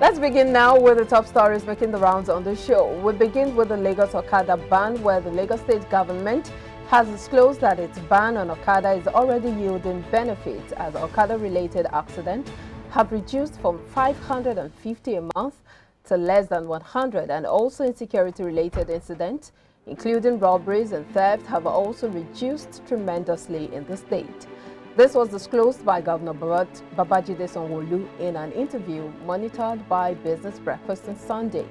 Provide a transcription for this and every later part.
Let's begin now with the top stories making the rounds on the show. We begin with the Lagos Okada ban, where the Lagos state government has disclosed that its ban on Okada is already yielding benefits, as Okada-related accidents have reduced from 550 a month to less than 100, and also insecurity-related incidents, including robberies and theft, have also reduced tremendously in the state. This was disclosed by Governor Babajide Sanwo-Olu in an interview monitored by Business Breakfast on Sunday.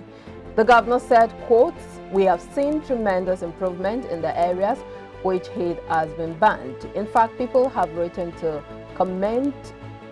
The governor said, quote, "We have seen tremendous improvement in the areas which it has been banned. In fact, people have written to commend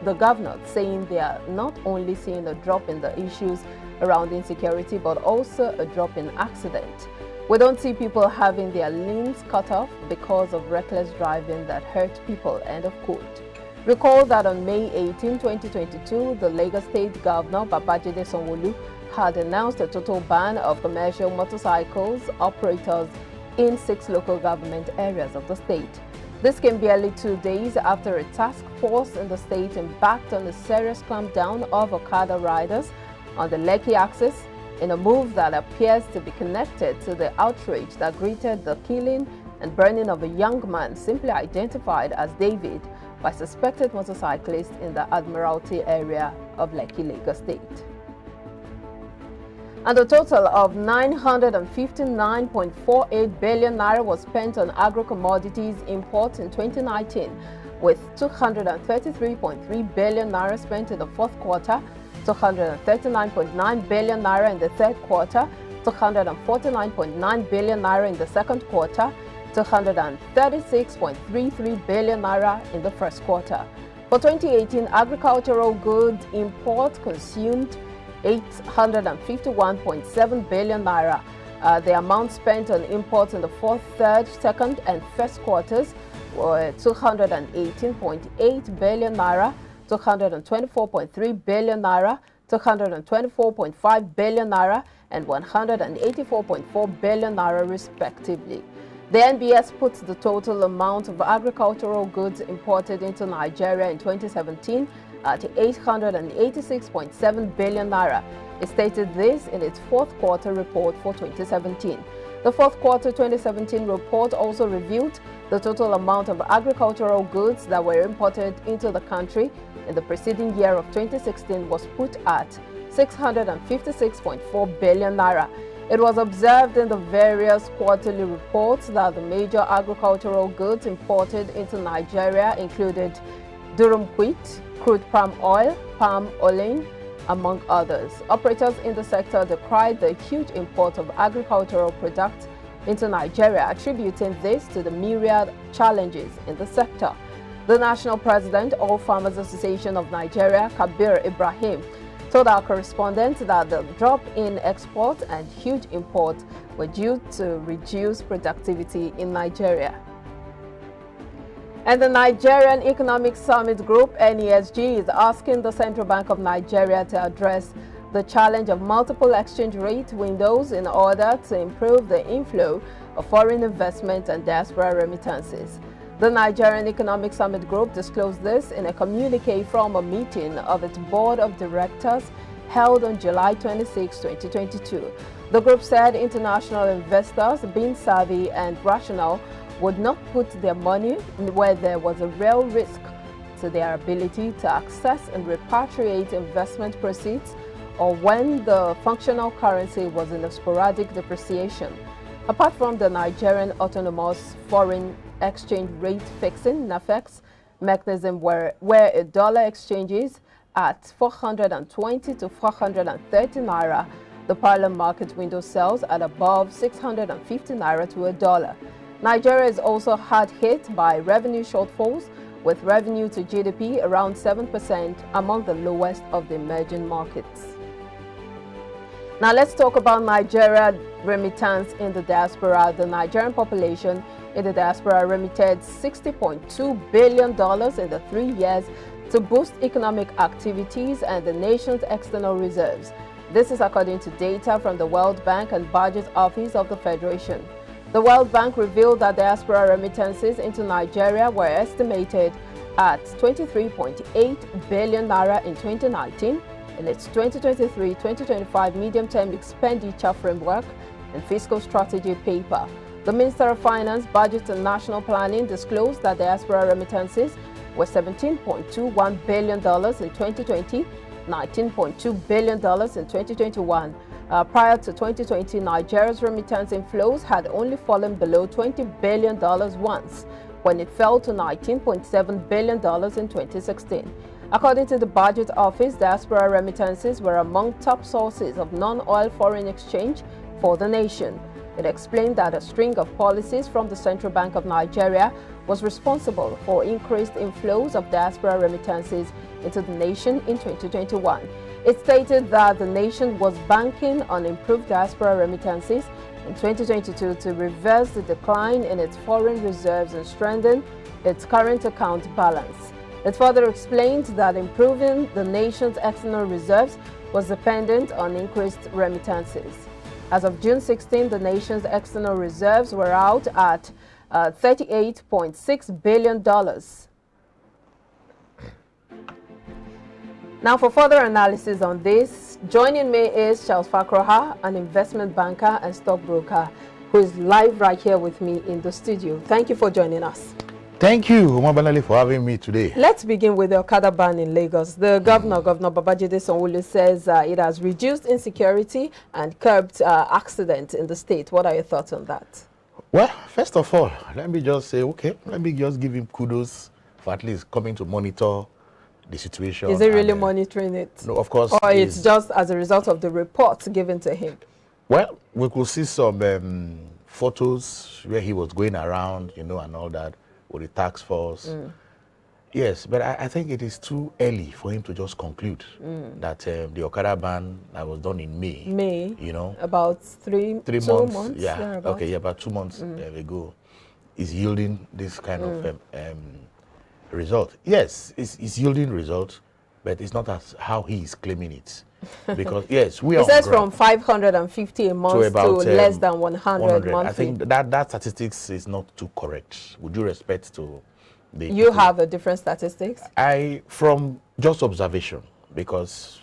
the governor, saying they are not only seeing a drop in the issues around insecurity, but also a drop in accident. We don't see people having their limbs cut off because of reckless driving that hurt people," end of quote. Recall that on May 18, 2022, the Lagos State Governor Babajide Sanwo-Olu had announced a total ban of commercial motorcycles operators in 6 local government areas of the state. This came barely 2 days after a task force in the state embarked on a serious clampdown of Okada riders on the Lekki axis, in a move that appears to be connected to the outrage that greeted the killing and burning of a young man simply identified as David by suspected motorcyclists in the Admiralty area of Lekki, Lagos State. And a total of 959.48 billion naira was spent on agro-commodities imports in 2019, with 233.3 billion naira spent in the fourth quarter, 239.9 billion naira in the third quarter, 249.9 billion naira in the second quarter, 236.33 billion naira in the first quarter. For 2018, agricultural goods import consumed 851.7 billion naira. The amount spent on imports in the fourth, third, second, and first quarters were 218.8 billion naira, 224.3 billion naira, 224.5 billion naira, and 184.4 billion naira respectively. The NBS puts the total amount of agricultural goods imported into Nigeria in 2017 at 886.7 billion naira. It stated this in its fourth quarter report for 2017. The fourth quarter 2017 report also revealed the total amount of agricultural goods that were imported into the country in the preceding year of 2016 was put at 656.4 billion naira. It was observed in the various quarterly reports that the major agricultural goods imported into Nigeria included durum wheat, crude palm oil, palm oil, among others. Operators in the sector decried the huge import of agricultural products into Nigeria, attributing this to the myriad challenges in the sector. The National President, All Farmers Association of Nigeria, Kabir Ibrahim, told our correspondent that the drop in export and huge import were due to reduced productivity in Nigeria. And the Nigerian Economic Summit Group, NESG, is asking the Central Bank of Nigeria to address the challenge of multiple exchange rate windows in order to improve the inflow of foreign investment and diaspora remittances. The Nigerian Economic Summit Group disclosed this in a communique from a meeting of its board of directors held on July 26, 2022. The group said international investors, being savvy and rational, would not put their money where there was a real risk to their ability to access and repatriate investment proceeds, or when the functional currency was in a sporadic depreciation. Apart from the Nigerian Autonomous Foreign Exchange Rate Fixing (NAFEX) mechanism, where a dollar exchanges at 420 to 430 naira, the parallel market window sells at above 650 naira to a dollar. Nigeria is also hard hit by revenue shortfalls, with revenue to GDP around 7%, among the lowest of the emerging markets. Now let's talk about Nigeria remittance in the diaspora. The Nigerian population in the diaspora remitted $60.2 billion in the 3 years to boost economic activities and the nation's external reserves. This is according to data from the World Bank and Budget Office of the Federation. The World Bank revealed that diaspora remittances into Nigeria were estimated at 23.8 billion naira in 2019, in its 2023-2025 medium-term expenditure framework and fiscal strategy paper. The Minister of Finance, Budget and National Planning disclosed that diaspora remittances were $17.21 billion in 2020, $19.2 billion in 2021. Prior to 2020, Nigeria's remittance inflows had only fallen below $20 billion once, when it fell to $19.7 billion in 2016. According to the Budget Office, diaspora remittances were among top sources of non-oil foreign exchange for the nation. It explained that a string of policies from the Central Bank of Nigeria was responsible for increased inflows of diaspora remittances into the nation in 2021. It stated that the nation was banking on improved diaspora remittances in 2022 to reverse the decline in its foreign reserves and strengthen its current account balance. It further explained that improving the nation's external reserves was dependent on increased remittances. As of June 16, the nation's external reserves were out at $38.6 billion. Now, for further analysis on this, joining me is Charles Faka, an investment banker and stockbroker, who is live right here with me in the studio. Thank you for joining us. Thank you, Umabanali, for having me today. Let's begin with the Okada ban in Lagos. The Governor Babajide Sanwo-Olu, says it has reduced insecurity and curbed accidents in the state. What are your thoughts on that? Well, first of all, let me just say, let me just give him kudos for at least coming to monitor the situation. Is he really monitoring it? No, of course. Or it's just as a result of the reports given to him? Well, we could see some photos where he was going around, and all that, with the task force. Yes, but I think it is too early for him to just conclude that the Okada ban that was done in May. About 2 months. Yeah, okay, about 2 months ago, is yielding this kind of result. Yes, it's yielding result, but it's not as how he is claiming it. Because yes, we are. It says from 550 a month to, about, less than 100 monthly. I think that statistics is not too correct. With due respect to the you people. Have a different statistics? From just observation, because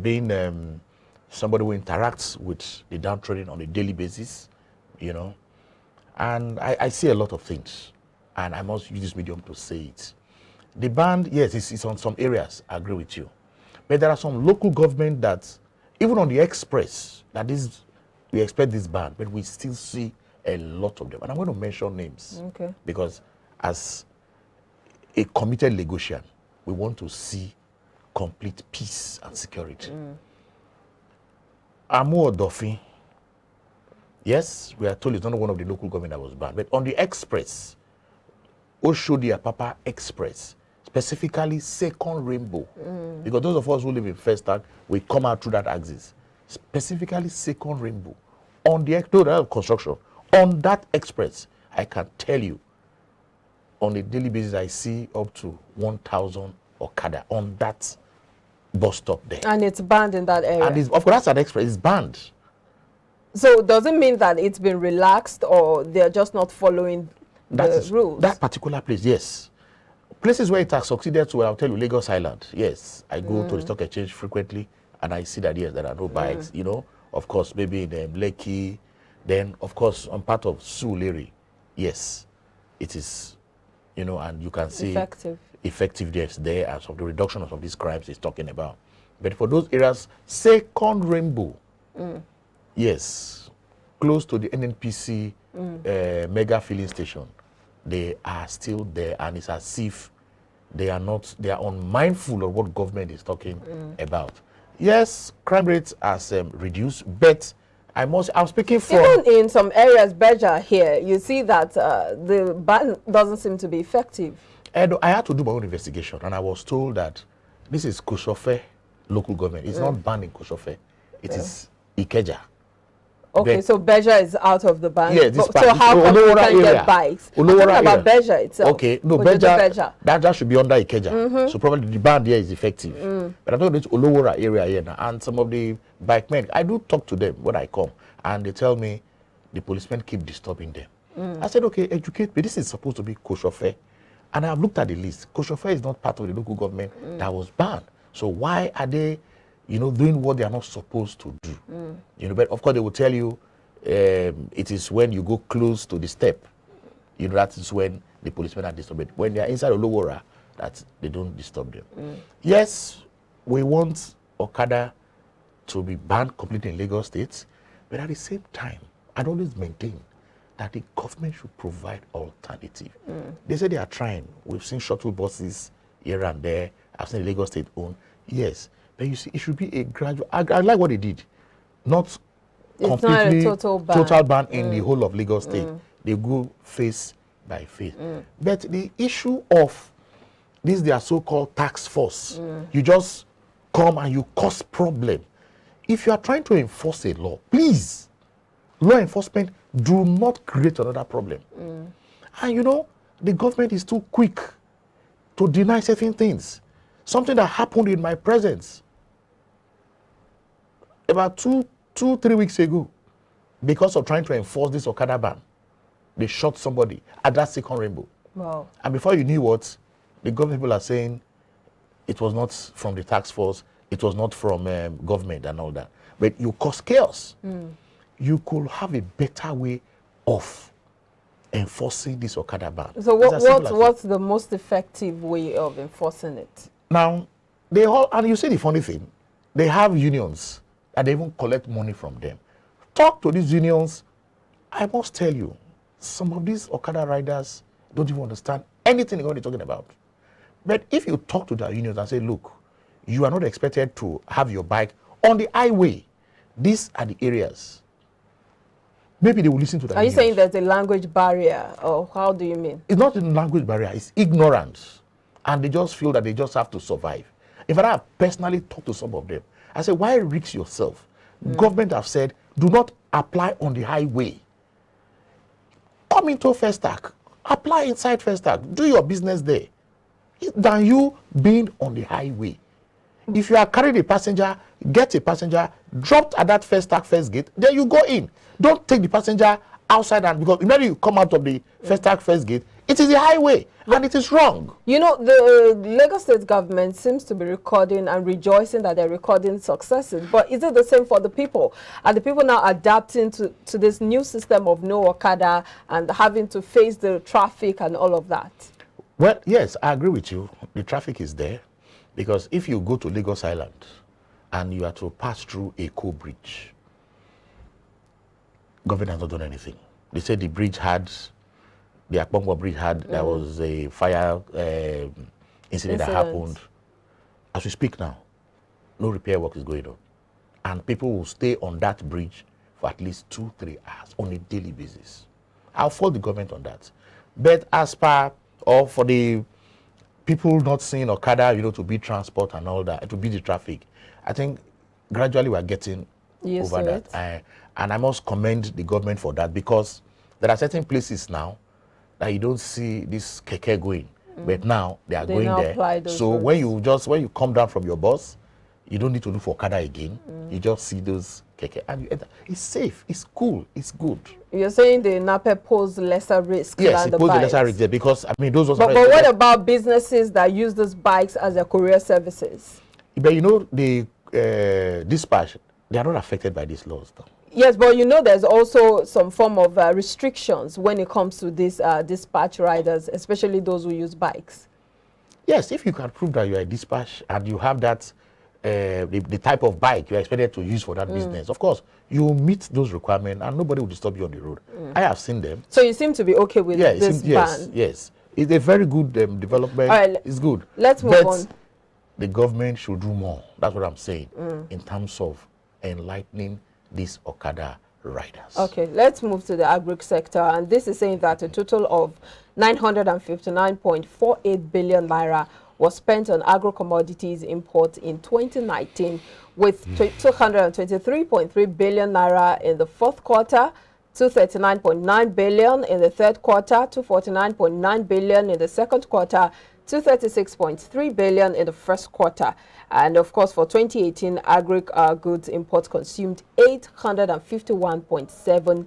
being somebody who interacts with the downtrodden on a daily basis, and I see a lot of things, and I must use this medium to say it. The ban, yes, it's on some areas. I agree with you. But there are some local government that, even on the express, we expect this ban, but we still see a lot of them. And I'm going to mention names. Okay. Because as a committed Lagosian, we want to see complete peace and security. Amo Odofin, yes, we are told it's not one of the local government that was banned, but on the express, Oshodi Apapa Express, specifically Second Rainbow, because those of us who live in First Tag, we come out through that axis. Specifically Second Rainbow, on the construction, on that express, I can tell you, on a daily basis, I see up to 1,000 Okada on that bus stop there. And it's banned in that area? And of course, that's an express, it's banned. So does it mean that it's been relaxed, or they're just not following the rules? That particular place, yes. Places where it has succeeded to, I'll tell you, Lagos Island. Yes, I go to the stock exchange frequently, and I see that, yes, there are no bikes, Of course, maybe in Lekki, then, of course, on part of Surulere, yes, it is, and you can see effectiveness there as of the reduction of these crimes he's talking about. But for those areas, Second Rainbow, yes, close to the NNPC mega filling station, they are still there, and it's as if they are unmindful of what government is talking about. Yes, crime rates has reduced, but I'm speaking for... Even in some areas, Beja here, you see that the ban doesn't seem to be effective. I had to do my own investigation, and I was told that this is Koshofe local government. It's not banned in Koshofe. It is Ikeja. Okay, so Beja is out of the ban. Yeah, this so how come you can get bikes? I'm talking about Beja itself. Okay, no, Beja, that should be under Ikeja. So probably the ban there is effective. But I don't know it's Olowora area here now, and some of the bike men, I do talk to them when I come, and they tell me the policemen keep disturbing them. I said, okay, educate me. This is supposed to be Koshofe. And I've looked at the list. Koshofe is not part of the local government that was banned. So why are they, you know, doing what they are not supposed to do. You know, but of course they will tell you it is when you go close to the step, you know, that is when the policemen are disturbed. When they are inside Olowora, that they don't disturb them. Yes, we want Okada to be banned completely in Lagos State, but at the same time, I'd always maintain that the government should provide alternative. They say they are trying. We've seen shuttle buses here and there. I've seen Lagos State own. Yes, but you see, it should be a gradual. I like what they did. Not completely not a total ban. In the whole of Lagos State. They go face by face. But the issue of this, their so-called task force, you just come and you cause problem. If you are trying to enforce a law, please, law enforcement, do not create another problem. And you know, the government is too quick to deny certain things. Something that happened in my presence about 2-3 weeks ago, because of trying to enforce this Okada ban, they shot somebody at that second rainbow. Wow. And before you knew what, the government people are saying it was not from the task force, it was not from government and all that. But you cause chaos. You could have a better way of enforcing this Okada ban. So what's the most effective way of enforcing it? Now, they all, and you see the funny thing, they have unions and they even collect money from them. Talk to these unions. I must tell you, some of these Okada riders don't even understand anything what they're talking about. But if you talk to their unions and say, look, you are not expected to have your bike on the highway. These are the areas. Maybe they will listen to that. Are you saying there's a language barrier, or how do you mean? It's not a language barrier, it's ignorance. And they just feel that they just have to survive. In fact, I have personally talked to some of them. I said, why risk yourself? Government have said, do not apply on the highway. Come into Festac. Apply inside Festac. Do your business there. Than you being on the highway. If you are carrying a passenger, get a passenger, dropped at that Festac first gate, then you go in. Don't take the passenger outside, and because immediately you come out of the Festac first gate, it is a highway and it is wrong. You know, the Lagos State government seems to be recording and rejoicing that they're recording successes. But is it the same for the people? Are the people now adapting to this new system of no Okada and having to face the traffic and all of that? Well, yes, I agree with you. The traffic is there. Because if you go to Lagos Island and you are to pass through a Eko bridge, government has not done anything. They said the bridge had, the Akpongwa bridge had, there was a fire incident that happened. As we speak now, no repair work is going on. And people will stay on that bridge for at least 2-3 hours on a daily basis. I'll fault the government on that. But as per, or for the people not seeing Okada, you know, to be transport and all that, to be the traffic, I think gradually we're getting over that. And I must commend the government for that, because there are certain places now that you don't see this keke going, but now they are going there. So when you come down from your bus, you don't need to look for Okada again. You just see those keke and you enter. It's safe, it's cool, it's good. You're saying the NAPE pose lesser risk than the bikes? Yes, it poses lesser risk there, because I mean those are. But what about businesses that use those bikes as their courier services? But you know, the dispatch, they are not affected by these laws though. Yes, but you know there's also some form of restrictions when it comes to these dispatch riders, especially those who use bikes. Yes, if you can prove that you are a dispatch and you have that, the type of bike you are expected to use for that business, of course, you will meet those requirements and nobody will disturb you on the road. I have seen them. So you seem to be okay with this ban? Yes. It's a very good development. All right, it's good. Let's move on. The government should do more. That's what I'm saying in terms of enlightening these Okada riders. Okay, let's move to the Aggregate Sector, and this is saying that a total of 959.48 billion naira was spent on agro-commodities import in 2019, with 223.3 billion naira in the fourth quarter, 239.9 billion in the third quarter, 249.9 billion in the second quarter, 236.3 billion in the first quarter. And of course, for 2018, agri-goods imports consumed 851.7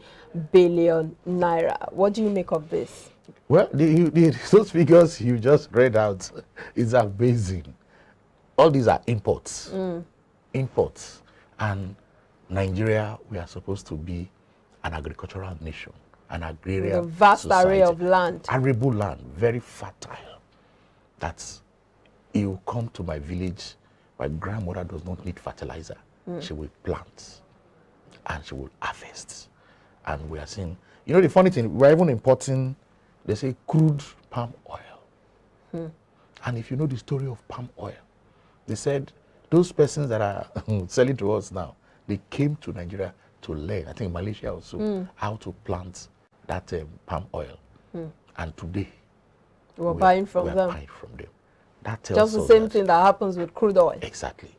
billion naira. What do you make of this? Well, those figures you just read out is amazing. All these are imports. imports. And Nigeria, we are supposed to be an agricultural nation, an agrarian a vast society, array of land. arable land, very fertile. That's, you come to my village, my grandmother does not need fertilizer. She will plant and she will harvest. And we are seeing, you know, the funny thing, we're even importing, they say, crude palm oil. And if you know the story of palm oil, they said those persons that are selling to us now, they came to Nigeria to learn, I think Malaysia also, how to plant that palm oil. And today, we're buying from them. Buying from them. That tells just the us same that, thing that happens with crude oil. Exactly.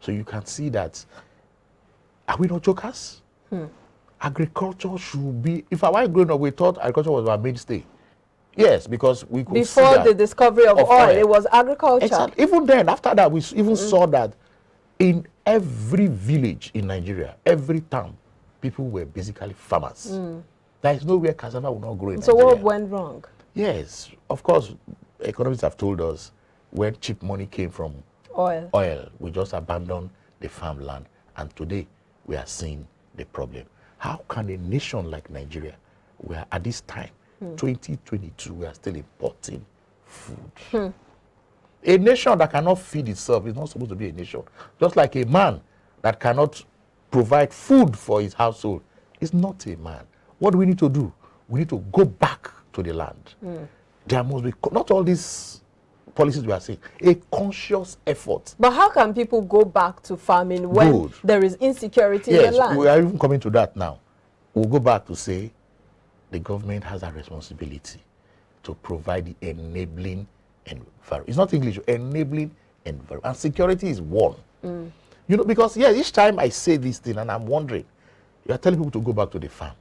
So you can see that, are we not jokers? Agriculture should be, if I was growing up, we thought agriculture was our mainstay. Yes, because we could see before that the discovery of oil, it was agriculture. Exactly. Even then, after that, we even saw that in every village in Nigeria, every town, people were basically farmers. There is nowhere cassava will not grow in So Nigeria. what went wrong? Yes, of course, economists have told us when cheap money came from oil, we just abandoned the farmland. And today, we are seeing the problem. How can a nation like Nigeria, where at this time, 2022, we are still importing food? A nation that cannot feed itself is not supposed to be a nation. Just like a man that cannot provide food for his household is not a man. What do we need to do? We need to go back to the land. There must be, not all these policies we are saying, a conscious effort. But how can people go back to farming when there is insecurity in the land? Yes, we are even coming to that now. We'll go back to say the government has a responsibility to provide the enabling environment. It's not English, enabling environment. And security is one. You know, because, yeah, each time I say this thing and I'm wondering, you are telling people to go back to the farm.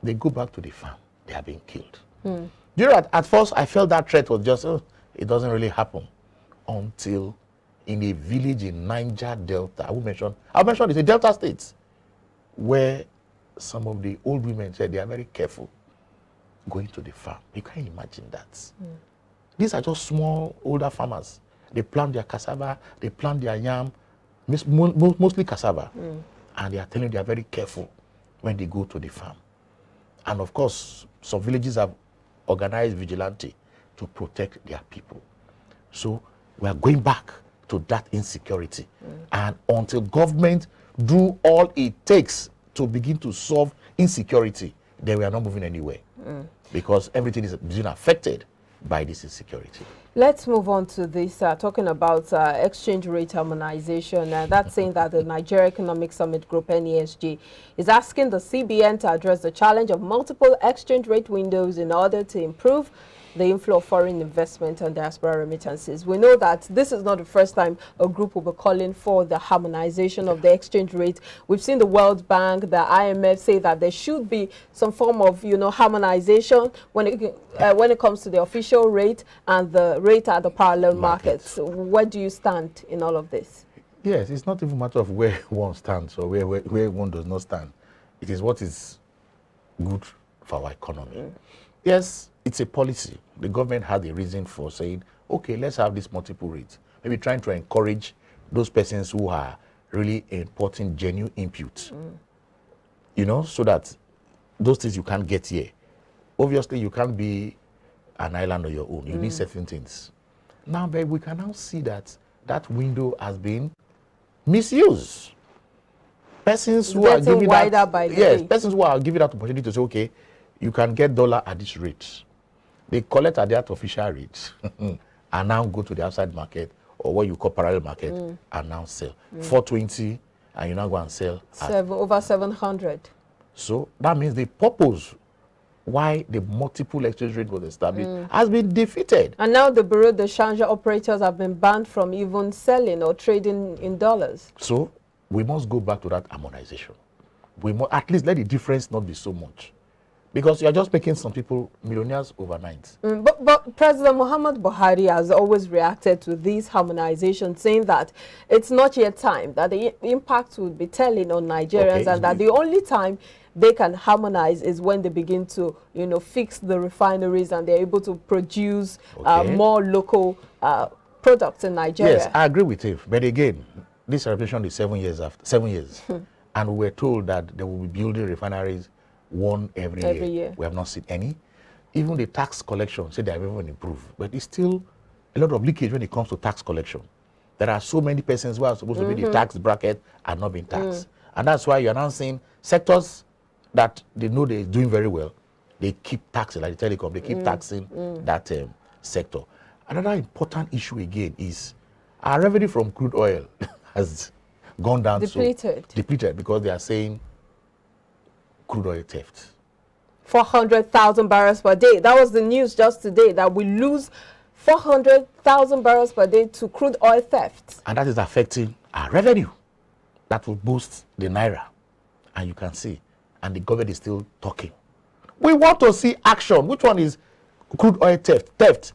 They go back to the farm, they are being killed. You know, at first I felt that threat was just, it doesn't really happen until in a village in Niger Delta, I'll mention it's a Delta state, where some of the old women said they are very careful going to the farm. You can't imagine that. These are just small, older farmers. They plant their cassava, they plant their yam, mostly cassava. And they are telling you they are very careful when they go to the farm. And of course, some villages have organized vigilante to protect their people. So we are going back to that insecurity. And until government do all it takes to begin to solve insecurity, then we are not moving anywhere. Because everything is being affected by this insecurity. Let's move on to this, talking about exchange rate harmonization. That's saying that the Nigeria Economic Summit Group, NESG, is asking the CBN to address the challenge of multiple exchange rate windows in order to improve the inflow of foreign investment and diaspora remittances. We know that this is not the first time a group will be calling for the harmonization of the exchange rate. We've seen the World Bank, the IMF say that there should be some form of, harmonization when it comes to the official rate and the rate at the parallel markets. Where do you stand in all of this? Yes, it's not even a matter of where one stands or where one does not stand. It is what is good for our economy. Yes, it's a policy. The government had a reason for saying, okay, let's have this multiple rates. Maybe trying to encourage those persons who are really importing genuine inputs, so that those things you can't get here. Obviously, you can't be an island on your own. You need certain things. Now, but we can now see that that window has been misused. Persons who are giving persons who are giving that opportunity to say, okay, you can get dollar at this rate. They collect at that official rate and now go to the outside market or what you call parallel market and now sell. 420 and you now go and sell over 700. So that means the purpose why the multiple exchange rate was established has been defeated. And now the Bureau de Change operators have been banned from even selling or trading in dollars. So we must go back to that harmonization. We must at least let the difference not be so much. Because you are just making some people millionaires overnight. But President Muhammad Buhari has always reacted to these harmonizations, saying that it's not yet time, that the impact will be telling on Nigerians, and that the only time they can harmonize is when they begin to, fix the refineries and they're able to produce more local products in Nigeria. Yes, I agree with him. But again, this celebration is 7 years after 7 years, and we were told that they will be building refineries one every year. We have not seen any. Even the tax collection said they have even improved, but it's still a lot of leakage when it comes to tax collection. There are so many persons who are supposed to be in the tax bracket are not being taxed, and that's why you're now seeing sectors that they know they're doing very well. They keep taxing, like the telecom, they keep taxing that sector. Another important issue again is our revenue from crude oil has gone down. Depleted because they are saying crude oil theft. 400,000 barrels per day. That was the news just today, that we lose 400,000 barrels per day to crude oil theft. And that is affecting our revenue. That will boost the naira. And you can see, and the government is still talking. We want to see action. Which one is crude oil theft?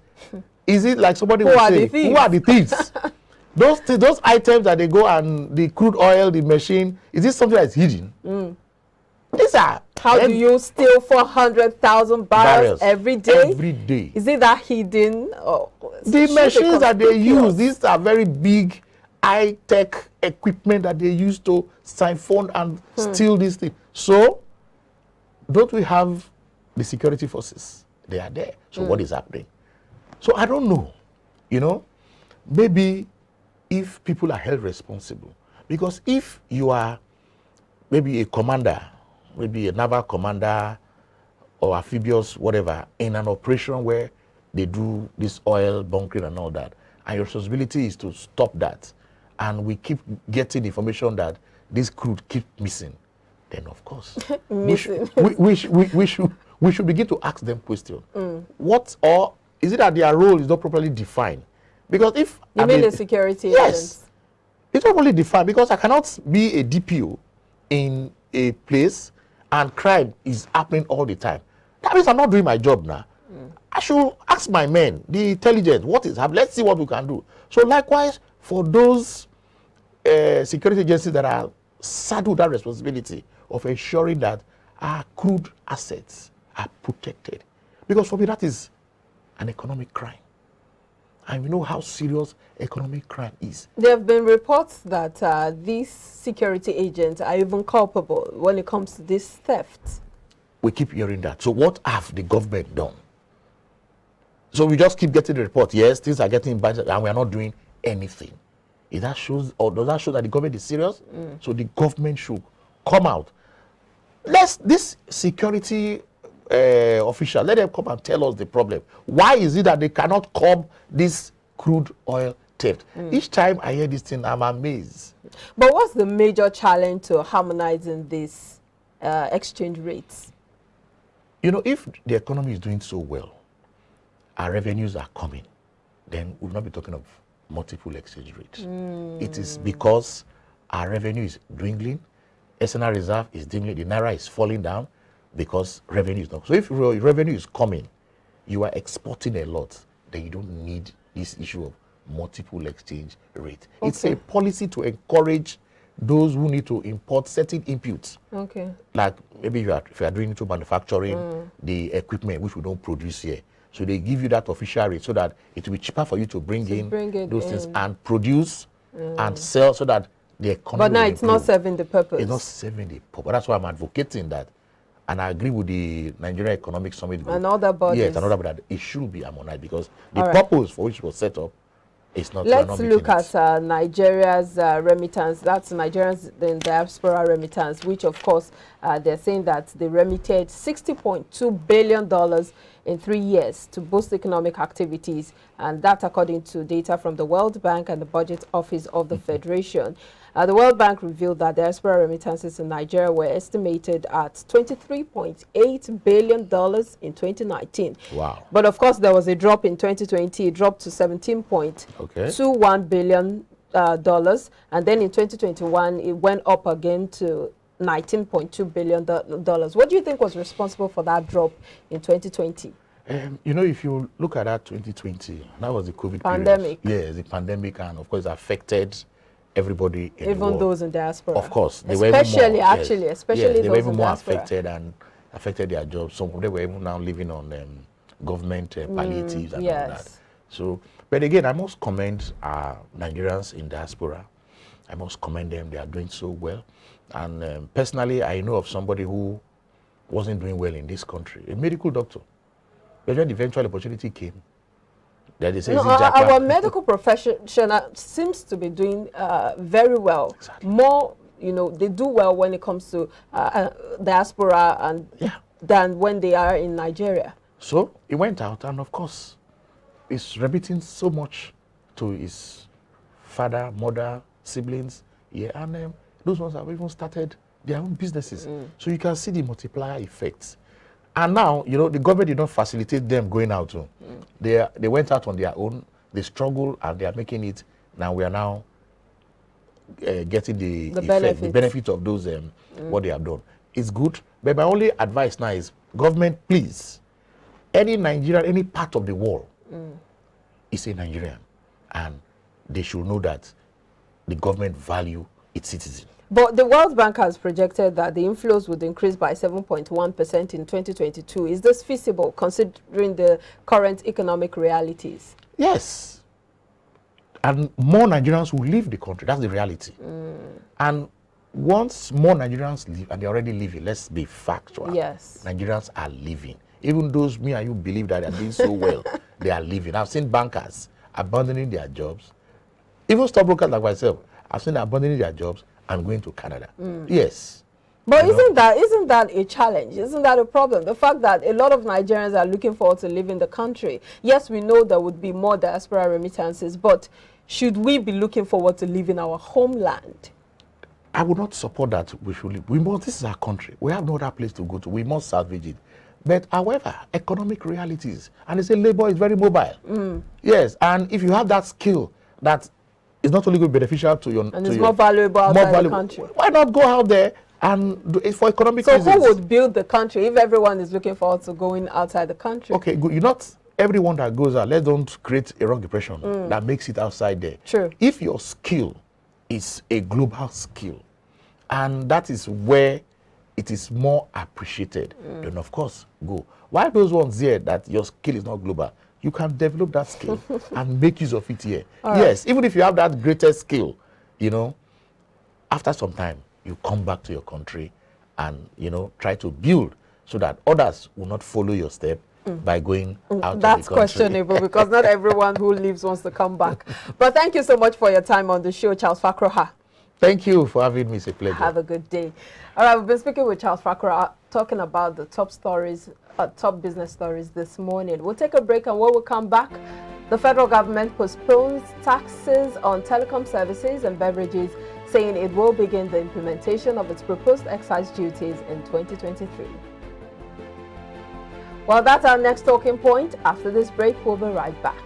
Is it like somebody will say, who are the thieves? those items that they go and the crude oil, the machine, is this something that's hidden? These are. How do you steal 400,000 barrels every day? Every day. Is it that hidden? The machines that they use, these are very big, high-tech equipment that they use to siphon and steal these things. So, don't we have the security forces? They are there. So what is happening? So I don't know. You know, maybe if people are held responsible, because if you are maybe a commander, maybe a naval commander or amphibious, whatever, in an operation where they do this oil bunkering and all that, and your responsibility is to stop that, and we keep getting information that this crude keeps missing, then of course we should begin to ask them questions. What, or is it that their role is not properly defined? Because if you mean the security yes, agents? It's not properly defined, because I cannot be a DPO in a place and crime is happening all the time. That means I'm not doing my job now. I should ask my men, the intelligence, what is happening. Let's see what we can do. So likewise, for those security agencies that are saddled that responsibility of ensuring that our crude assets are protected. Because for me, that is an economic crime. And we know how serious economic crime is. There have been reports that these security agents are even culpable when it comes to this theft. We keep hearing that. So what have the government done? So we just keep getting the report. Yes, things are getting bad and we are not doing anything. Is that shows, or does that show that the government is serious? So the government should come out. This security official, let them come and tell us the problem. Why is it that they cannot curb this crude oil theft? Each time I hear this thing, I'm amazed. But what's the major challenge to harmonizing these exchange rates? You know, if the economy is doing so well, our revenues are coming, then we'll not be talking of multiple exchange rates. It is because our revenue is dwindling, external reserve is dwindling, the naira is falling down, because revenue is not. So if your revenue is coming, you are exporting a lot, then you don't need this issue of multiple exchange rate. Okay. It's a policy to encourage those who need to import certain inputs. Okay. Like maybe if you are doing into manufacturing the equipment which we don't produce here. So they give you that official rate so that it will be cheaper for you to bring in those things and produce and sell, so that the economy. But now it's not serving the purpose. It's not serving the purpose. That's why I'm advocating that. And I agree with the Nigeria Economic Summit Group. And other bodies. Yes, and other bodies, that it should be harmonized, because the purpose for which it was set up is not. Let's look at Nigeria's remittance. That's Nigeria's diaspora remittance, which of course they're saying that they remitted $60.2 billion in 3 years to boost economic activities, and that according to data from the World Bank and the Budget Office of the Federation. The World Bank revealed that diaspora remittances in Nigeria were estimated at $23.8 billion in 2019. Wow. But of course, there was a drop in 2020. It dropped to $17.21 billion. And then in 2021, it went up again to $19.2 billion. What do you think was responsible for that drop in 2020? You know, if you look at that 2020, that was the COVID pandemic. Period. Yes, the pandemic, and of course, affected everybody in the world. Even those in diaspora. Of course. They were even more, especially they were even more diaspora. affected and affected their jobs. Some of them were even now living on government palliatives and all that. So, but again, I must commend our Nigerians in diaspora. I must commend them. They are doing so well. And personally, I know of somebody who wasn't doing well in this country, a medical doctor. But when the eventual opportunity came, that they say, our medical professional seems to be doing very well. Exactly. More, they do well when it comes to diaspora and than when they are in Nigeria. So he went out, and of course, he's remitting so much to his father, mother, siblings. Yeah, and those ones have even started their own businesses. So you can see the multiplier effects. And now, the government did not facilitate them going out. They went out on their own. They struggle, and they are making it. Now we are now getting the benefit of those what they have done. It's good, but my only advice now is, government, please, any Nigerian, any part of the world is a Nigerian, and they should know that the government value its citizens. But the World Bank has projected that the inflows would increase by 7.1% in 2022. Is this feasible, considering the current economic realities? Yes. And more Nigerians will leave the country. That's the reality. And once more Nigerians leave, and they're already leaving, let's be factual. Yes. Nigerians are leaving. Even those me and you believe that they're doing so well, they are leaving. I've seen bankers abandoning their jobs. Even stockbrokers like myself, I've seen them abandoning their jobs and going to Canada. Yes. But isn't that a challenge? Isn't that a problem? The fact that a lot of Nigerians are looking forward to leaving the country. Yes, we know there would be more diaspora remittances, but should we be looking forward to leaving our homeland? I would not support that. We should leave. We must, this is our country. We have no other place to go to. We must salvage it. But however, economic realities, and they say labor is very mobile. Yes, and if you have that skill that is not only good beneficial to your... And it's more valuable outside the country. Why not go out there and do it for economic reasons? So who would build the country if everyone is looking forward to going outside the country? Okay, good. You're not everyone that goes out. Let's don't create a wrong impression that makes it outside there. True. If your skill is a global skill, and that is where it is more appreciated, then of course go. Why those ones here that your skill is not global? You can develop that skill and make use of it here. Yes, even if you have that greatest skill, after some time, you come back to your country and, try to build so that others will not follow your step by going out of the country. That's questionable because not everyone who leaves wants to come back. But thank you so much for your time on the show, Charles Fakroha. Thank you for having me. It's a pleasure. Have a good day. All right, we've been speaking with Charles Fakroha, talking about the top stories, top business stories this morning. We'll take a break, and when we come back, the federal government postpones taxes on telecom services and beverages, saying it will begin the implementation of its proposed excise duties in 2023. Well, that's our next talking point. After this break, we'll be right back.